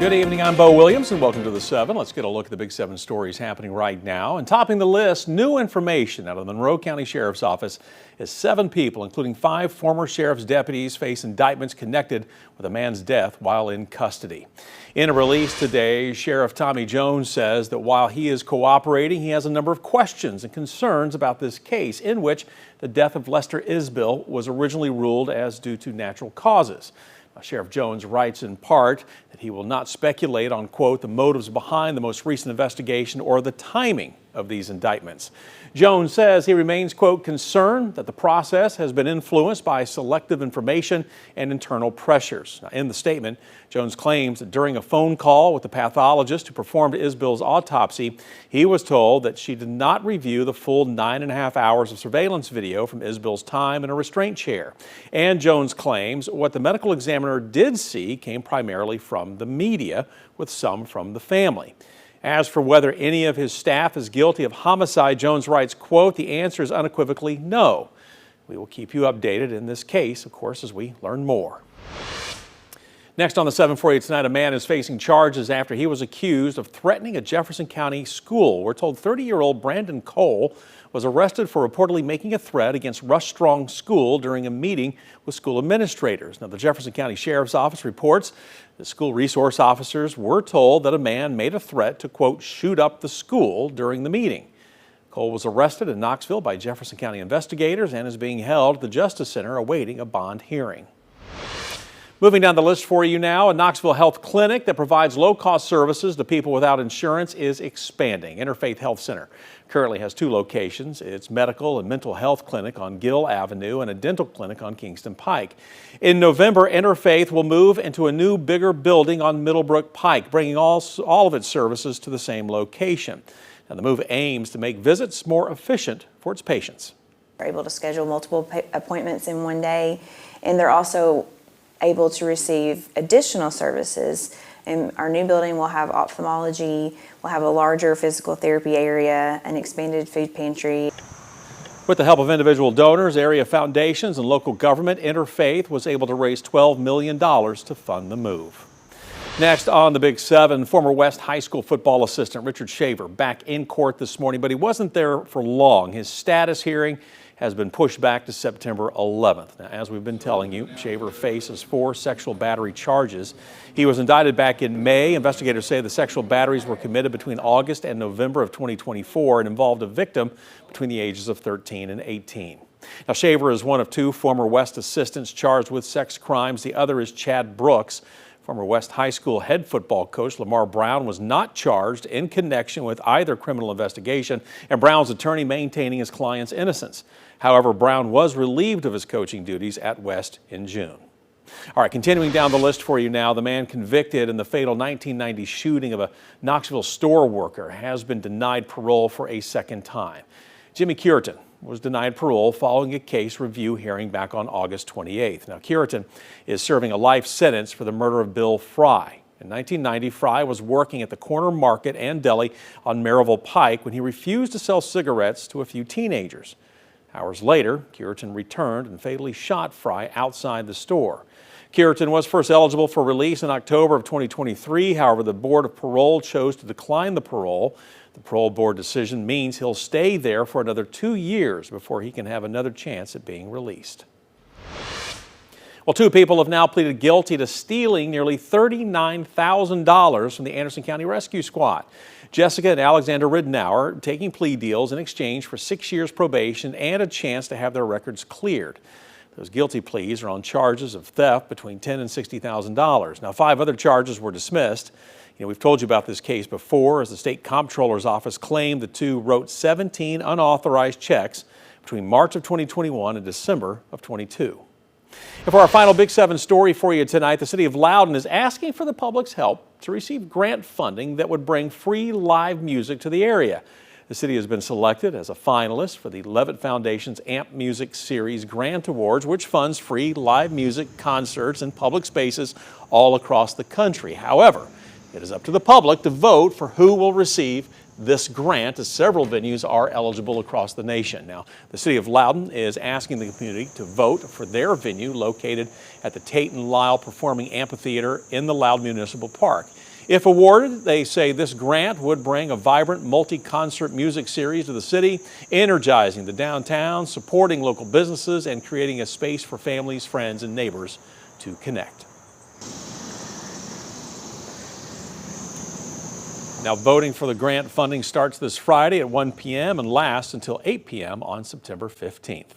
Good evening, I'm Bo Williams and welcome to the 7. Let's get a look at the big 7 stories happening right now. And topping the list, new information out of the Monroe County Sheriff's Office is 7 people, including 5 former sheriff's deputies, face indictments connected with a man's death while in custody. In a release today, Sheriff Tommy Jones says that while he is cooperating, he has a number of questions and concerns about this case in which the death of Lester Isbell was originally ruled as due to natural causes. Sheriff Jones writes in part that he will not speculate on, quote, the motives behind the most recent investigation or the timing of these indictments. Jones says he remains, quote, concerned that the process has been influenced by selective information and internal pressures. Now, in the statement, Jones claims that during a phone call with the pathologist who performed Isbell's autopsy, he was told that she did not review the full 9.5 hours of surveillance video from Isbell's time in a restraint chair. And Jones claims what the medical examiner did see came primarily from the media, with some from the family. As for whether any of his staff is guilty of homicide, Jones writes, quote, the answer is unequivocally no. We will keep you updated in this case, of course, as we learn more. Next on the 7 for you tonight, a man is facing charges after he was accused of threatening a Jefferson County school. We're told 30-year-old Brandon Cole was arrested for reportedly making a threat against Rush Strong School during a meeting with school administrators. Now, the Jefferson County Sheriff's Office reports the school resource officers were told that a man made a threat to, quote, shoot up the school during the meeting. Cole was arrested in Knoxville by Jefferson County investigators and is being held at the Justice Center awaiting a bond hearing. Moving down the list for you now, a Knoxville health clinic that provides low-cost services to people without insurance is expanding. Interfaith Health Center currently has 2 locations. Its medical and mental health clinic on Gill Avenue and a dental clinic on Kingston Pike. In November, Interfaith will move into a new, bigger building on Middlebrook Pike, bringing all of its services to the same location. Now, the move aims to make visits more efficient for its patients. They're able to schedule multiple appointments in one day, and they're also able to receive additional services. And our new building will have ophthalmology, will have a larger physical therapy area, an expanded food pantry. With the help of individual donors, area foundations, and local government, Interfaith was able to raise $12 million to fund the move. Next on the Big 7, former West High School football assistant Richard Shaver back in court this morning, but he wasn't there for long. His status hearing has been pushed back to September 11th. Now, as we've been telling you, Shaver faces 4 sexual battery charges. He was indicted back in May. Investigators say the sexual batteries were committed between August and November of 2024 and involved a victim between the ages of 13 and 18. Now, Shaver is one of 2 former West assistants charged with sex crimes. The other is Chad Brooks. Former West High School head football coach Lamar Brown was not charged in connection with either criminal investigation, and Brown's attorney maintaining his client's innocence. However, Brown was relieved of his coaching duties at West in June. All right, continuing down the list for you now, the man convicted in the fatal 1990 shooting of a Knoxville store worker has been denied parole for a second time. Jimmy Curitan was denied parole following a case review hearing back on August 28th. Now, Curitan is serving a life sentence for the murder of Bill Fry. In 1990, Fry was working at the corner market and deli on Maryville Pike when he refused to sell cigarettes to a few teenagers. Hours later, Curitan returned and fatally shot Fry outside the store. Curitan was first eligible for release in October of 2023. However, the Board of Parole chose to decline the parole. The parole board decision means he'll stay there for another 2 years before he can have another chance at being released. Well, 2 people have now pleaded guilty to stealing nearly $39,000 from the Anderson County Rescue Squad. Jessica and Alexander Ridnour are taking plea deals in exchange for 6 years probation and a chance to have their records cleared. Those guilty pleas are on charges of theft between $10,000 and $60,000. Now, 5 other charges were dismissed. We've told you about this case before, as the state comptroller's office claimed the 2 wrote 17 unauthorized checks between March of 2021 and December of 22. And for our final Big 7 story for you tonight, the city of Loudon is asking for the public's help to receive grant funding that would bring free live music to the area. The city has been selected as a finalist for the Levitt Foundation's Amp Music Series Grant Awards, which funds free live music concerts in public spaces all across the country. However, it is up to the public to vote for who will receive this grant, as several venues are eligible across the nation. Now, the city of Loudon is asking the community to vote for their venue located at the Tate and Lyle Performing Amphitheater in the Loudon Municipal Park. If awarded, they say this grant would bring a vibrant multi-concert music series to the city, energizing the downtown, supporting local businesses, and creating a space for families, friends, and neighbors to connect. Now, voting for the grant funding starts this Friday at 1 p.m. and lasts until 8 p.m. on September 15th.